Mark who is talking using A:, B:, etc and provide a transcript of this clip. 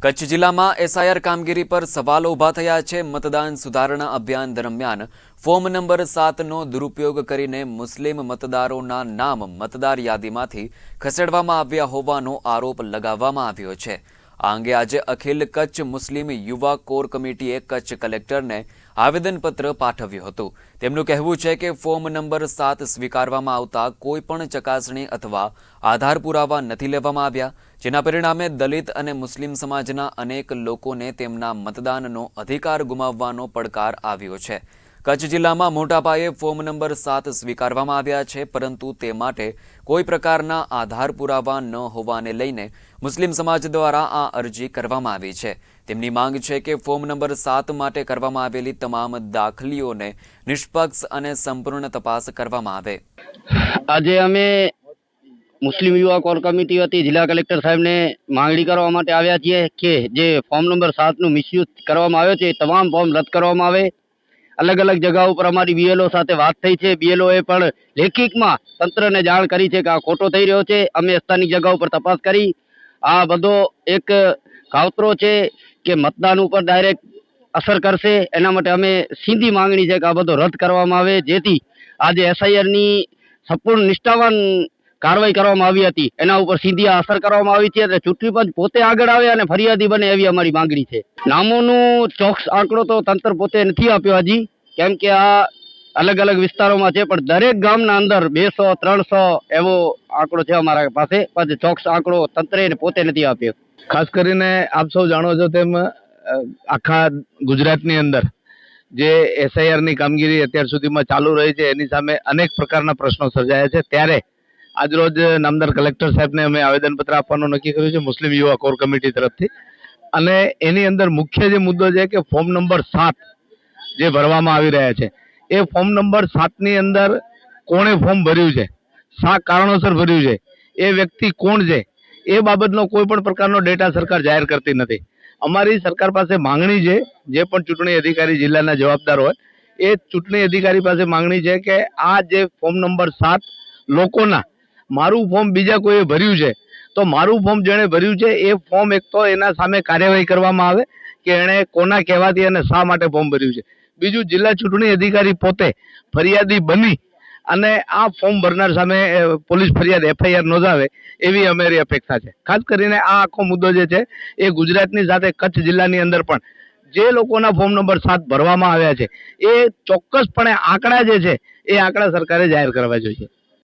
A: કચ્છ જિલ્લામાં એસઆઈઆર કામગીરી પર સવાલો ઊભા થયા છે। મતદાન સુધારણા અભિયાન દરમિયાન ફોર્મ નંબર 7નો દુરુપયોગ કરીને મુસ્લિમ મતદારોના નામ મતદાર યાદીમાંથી ખસેડવામાં આવ્યા હોવાનો આરોપ લગાવવામાં આવ્યો છે। આ અંગે આજે અખિલ કચ્છ મુસ્લિમ યુવા કોર કમિટીએ કચ્છ કલેક્ટરને આવેદનપત્ર પાઠવ્યું હતું। તેમનું કહેવું છે કે ફોર્મ નંબર 7 સ્વીકારવામાં આવતા કોઈ પણ ચકાસણી અથવા આધાર પુરાવા નથી લેવામાં આવ્યા, જેના પરિણામે દલિત અને મુસ્લિમ સમાજના અનેક લોકોને તેમના મતદાનનો અધિકાર ગુમાવવાનો પડકાર આવ્યો છે। કચ્છ જિલ્લામાં મોટા પાયે ફોર્મ નંબર 7 સ્વીકારવામાં આવ્યા છે, પરંતુ તે માટે કોઈ પ્રકારના આધાર પુરાવા ન હોવાને લઈને મુસ્લિમ સમાજ દ્વારા આ અરજી કરવામાં આવી છે। તેમની માંગ છે કે ફોર્મ નંબર 7 માટે કરવામાં આવેલી તમામ દાખલીઓને નિષ્પક્ષ અને સંપૂર્ણ તપાસ કરવામાં આવે।
B: આજે અમે મુસ્લિમ યુવા કોર કમિટી વતી જિલ્લા કલેક્ટર સાહેબને માંગણી કરવા માટે આવ્યા છીએ કે જે ફોર્મ નંબર 7નું મિસયુઝ કરવામાં આવ્યો છે તમામ ફોર્મ રદ કરવામાં આવે। અલગ અલગ જગ્યાઓ પર અમારી બીએલઓ સાથે વાત થઈ છે। બીએલઓએ પણ લેખિતમાં તંત્રને જાણ કરી છે કે આ ખોટો થઈ રહ્યો છે। અમે સ્થાનિક જગ્યાઓ પર તપાસ કરી આ બધો એક કાવતરો છે કે મતદાન ઉપર ડાયરેક્ટ અસર કરશે। એના માટે અમે સીધી માંગણી છે કે આ બધો રદ કરવામાં આવે, જેથી આજે એસઆઈઆરની સંપૂર્ણ નિષ્ઠાવાન કાર્યવાહી કરવામાં આવી હતી એના ઉપર સીધી અસર કરવામાં આવી છે। એટલે ચૂંટણી પંચ પોતે આગળ આવે અને ફરિયાદી બને એવી અમારી માંગણી છે। નામોનું ચોક્કસ આંકડો તો તંત્ર પોતે નથી આપ્યો હજી, કેમ કે આ અલગ અલગ વિસ્તારોમાં છે, પણ દરેક ગામના અંદર 200 300 એવો આંકડો છે અમારા પાસે, પણ ચોક્કસ આંકડો તંત્રે પોતે નથી આપ્યો।
C: ખાસ કરીને આપ સૌ જાણો છો તેમ આખા ગુજરાતની અંદર જે એસઆઈઆરની કામગીરી અત્યાર સુધીમાં ચાલુ રહી છે એની સામે અનેક પ્રકારના પ્રશ્નો સર્જાયા છે। ત્યારે આજરોજ નામદાર કલેક્ટર સાહેબને અમે આવેદનપત્ર આપવાનું નક્કી કર્યું છે મુસ્લિમ યુવા કોર કમિટી તરફથી, અને એની અંદર મુખ્ય જે મુદ્દો છે કે ફોર્મ નંબર 7 જે ભરવામાં આવી રહ્યા છે એ ફોર્મ નંબર 7ની અંદર કોણે ફોર્મ ભર્યું છે, શા કારણોસર ભર્યું છે, એ વ્યક્તિ કોણ છે, એ બાબતનો કોઈ પણ પ્રકારનો ડેટા સરકાર જાહેર કરતી નથી। અમારી સરકાર પાસે માંગણી છે, જે પણ ચૂંટણી અધિકારી જિલ્લાના જવાબદાર હોય એ ચૂંટણી અધિકારી પાસે માંગણી છે કે આ જે ફોર્મ નંબર 7 લોકોના મારું ફોર્મ બીજા કોઈએ ભર્યું છે તો મારું ફોર્મ જેણે ભર્યું છે એ ફોર્મ એક તો એના સામે કાર્યવાહી કરવામાં આવે કે એણે કોના કહેવાથી અને શા માટે ફોર્મ ભર્યું છે। બીજું, જિલ્લા ચૂંટણી અધિકારી પોતે ફરિયાદી બની અને આ ફોર્મ ભરનાર સામે પોલીસ ફરિયાદ એફઆઈઆર નોંધાવે એવી અમારી અપેક્ષા છે। ખાસ કરીને આ આખો મુદ્દો જે છે એ ગુજરાતની સાથે કચ્છ જિલ્લાની અંદર પણ જે લોકોના ફોર્મ નંબર 7 ભરવામાં આવ્યા છે એ ચોક્કસપણે આંકડા જે છે એ આંકડા સરકારે જાહેર કરવા જોઈએ।